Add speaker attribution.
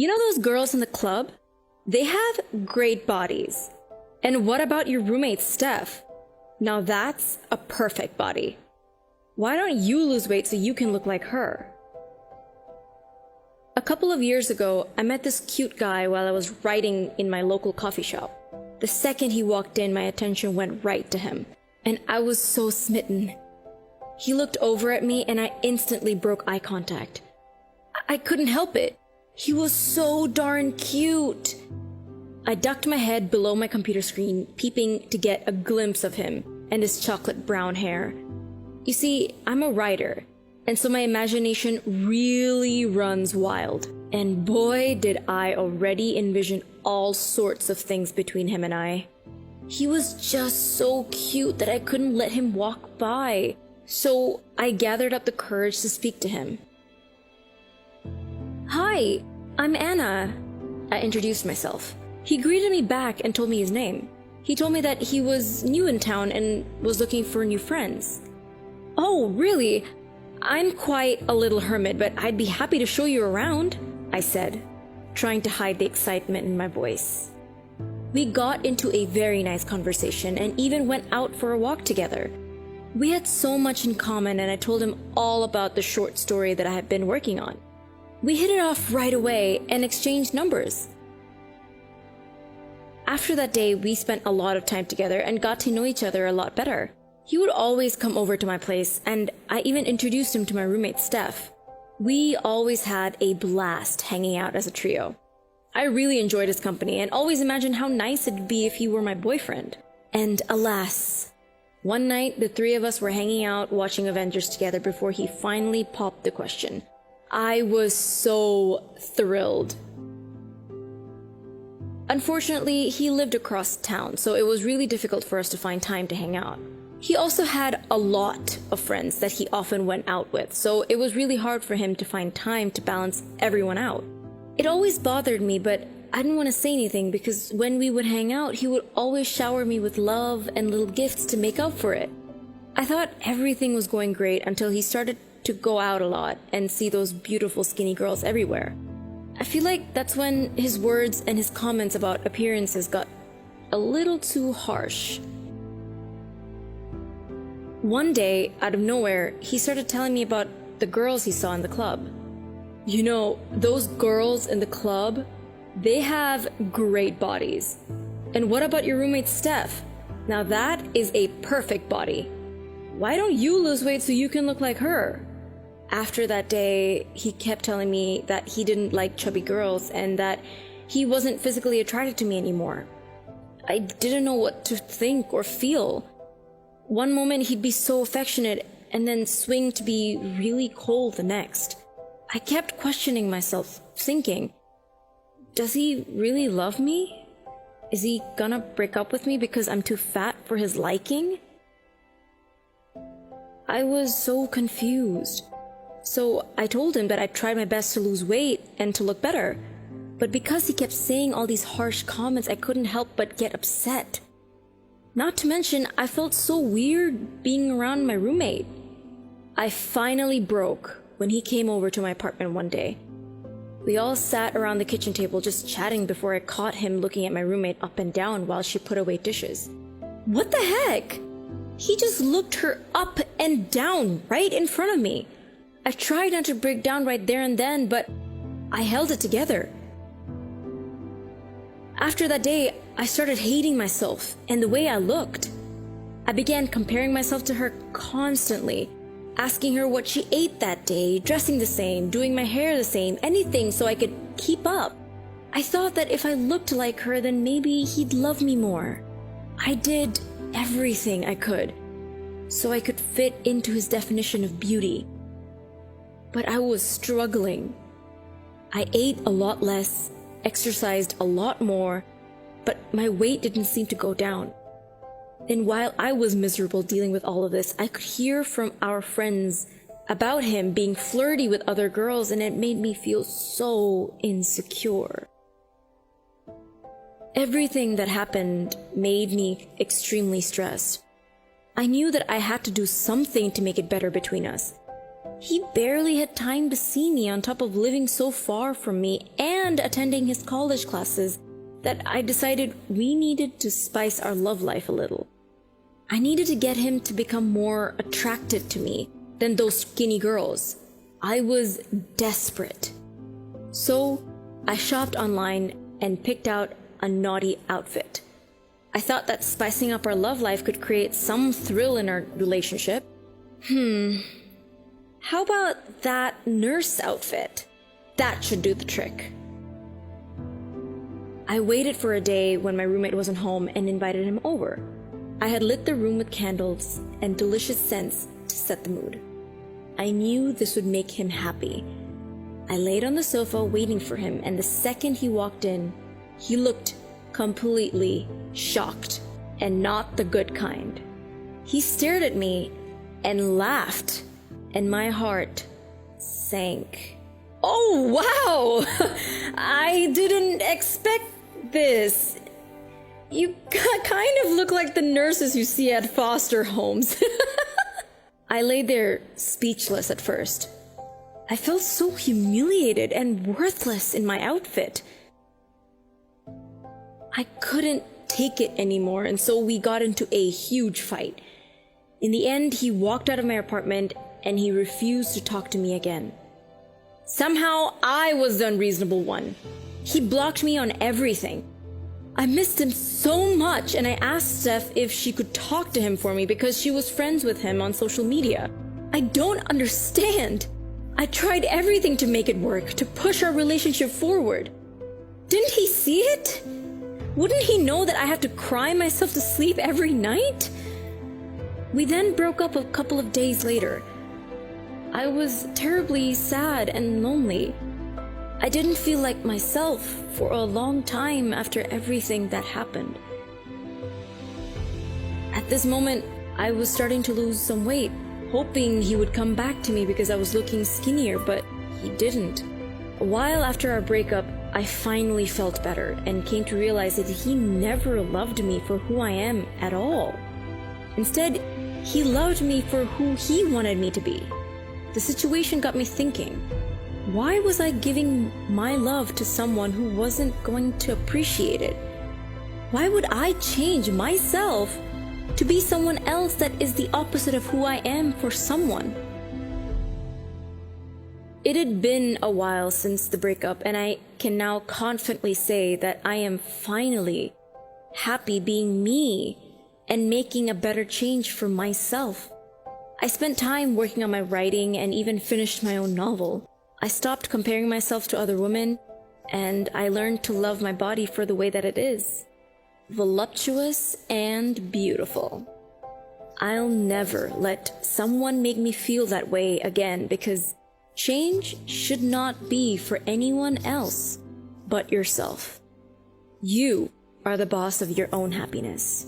Speaker 1: You know those girls in the club? They have great bodies. And what about your roommate, Steph? Now that's a perfect body. Why don't you lose weight so you can look like her? A couple of years ago, I met this cute guy while I was writing in my local coffee shop. The second he walked in, my attention went right to him, and I was so smitten. He looked over at me and I instantly broke eye contact. I couldn't help it. He was so darn cute. I ducked my head below my computer screen, peeping to get a glimpse of him and his chocolate brown hair. You see, I'm a writer, and so my imagination really runs wild. And boy, did I already envision all sorts of things between him and I. He was just so cute that I couldn't let him walk by. So I gathered up the courage to speak to him. "Hi, I'm Anna," I introduced myself. He greeted me back and told me his name. He told me that he was new in town and was looking for new friends. "Oh, really? I'm quite a little hermit, but I'd be happy to show you around," I said, trying to hide the excitement in my voice. We got into a very nice conversation and even went out for a walk together. We had so much in common, and I told him all about the short story that I had been working on. We hit it off right away and exchanged numbers. After that day, we spent a lot of time together and got to know each other a lot better. He would always come over to my place, and I even introduced him to my roommate, Steph. We always had a blast hanging out as a trio. I really enjoyed his company and always imagined how nice it'd be if he were my boyfriend. And alas, one night the three of us were hanging out watching Avengers together before he finally popped the question. I was so thrilled. Unfortunately, he lived across town, so it was really difficult for us to find time to hang out. He also had a lot of friends that he often went out with, so it was really hard for him to find time to balance everyone out. It always bothered me, but I didn't want to say anything because when we would hang out, he would always shower me with love and little gifts to make up for it. I thought everything was going great until he started to go out a lot and see those beautiful skinny girls everywhere. I feel like that's when his words and his comments about appearances got a little too harsh. One day, out of nowhere, he started telling me about the girls he saw in the club. "You know, those girls in the club, they have great bodies. And what about your roommate Steph? Now that is a perfect body. Why don't you lose weight so you can look like her?" After that day, he kept telling me that he didn't like chubby girls and that he wasn't physically attracted to me anymore. I didn't know what to think or feel. One moment he'd be so affectionate and then swing to be really cold the next. I kept questioning myself, thinking, does he really love me? Is he gonna break up with me because I'm too fat for his liking? I was so confused. So I told him that I tried my best to lose weight and to look better. But because he kept saying all these harsh comments, I couldn't help but get upset. Not to mention, I felt so weird being around my roommate. I finally broke when he came over to my apartment one day. We all sat around the kitchen table just chatting before I caught him looking at my roommate up and down while she put away dishes. What the heck? He just looked her up and down right in front of me. I tried not to break down right there and then, but I held it together. After that day, I started hating myself and the way I looked. I began comparing myself to her constantly, asking her what she ate that day, dressing the same, doing my hair the same, anything so I could keep up. I thought that if I looked like her, then maybe he'd love me more. I did everything I could so I could fit into his definition of beauty. But I was struggling. I ate a lot less, exercised a lot more, but my weight didn't seem to go down. And while I was miserable dealing with all of this, I could hear from our friends about him being flirty with other girls, and it made me feel so insecure. Everything that happened made me extremely stressed. I knew that I had to do something to make it better between us. He barely had time to see me on top of living so far from me and attending his college classes that I decided we needed to spice our love life a little. I needed to get him to become more attractive to me than those skinny girls. I was desperate. So I shopped online and picked out a naughty outfit. I thought that spicing up our love life could create some thrill in our relationship. How about that nurse outfit? That should do the trick. I waited for a day when my roommate wasn't home and invited him over. I had lit the room with candles and delicious scents to set the mood. I knew this would make him happy. I laid on the sofa waiting for him, and the second he walked in, he looked completely shocked, and not the good kind. He stared at me and laughed, and my heart sank. Oh, wow! I didn't expect this. You kind of look like the nurses you see at foster homes. I lay there speechless at first. I felt so humiliated and worthless in my outfit. I couldn't take it anymore, and so we got into a huge fight. In the end, he walked out of my apartment and he refused to talk to me again. Somehow, I was the unreasonable one. He blocked me on everything. I missed him so much, and I asked Steph if she could talk to him for me because she was friends with him on social media. I don't understand. I tried everything to make it work, to push our relationship forward. Didn't he see it? Wouldn't he know that I have to cry myself to sleep every night? We then broke up a couple of days later. I was terribly sad and lonely. I didn't feel like myself for a long time after everything that happened. At this moment, I was starting to lose some weight, hoping he would come back to me because I was looking skinnier, but he didn't. A while after our breakup, I finally felt better and came to realize that he never loved me for who I am at all. Instead, he loved me for who he wanted me to be. The situation got me thinking, why was I giving my love to someone who wasn't going to appreciate it? Why would I change myself to be someone else that is the opposite of who I am for someone? It had been a while since the breakup, and I can now confidently say that I am finally happy being me and making a better change for myself. I spent time working on my writing and even finished my own novel. I stopped comparing myself to other women, and I learned to love my body for the way that it is. Voluptuous and beautiful. I'll never let someone make me feel that way again, because change should not be for anyone else but yourself. You are the boss of your own happiness.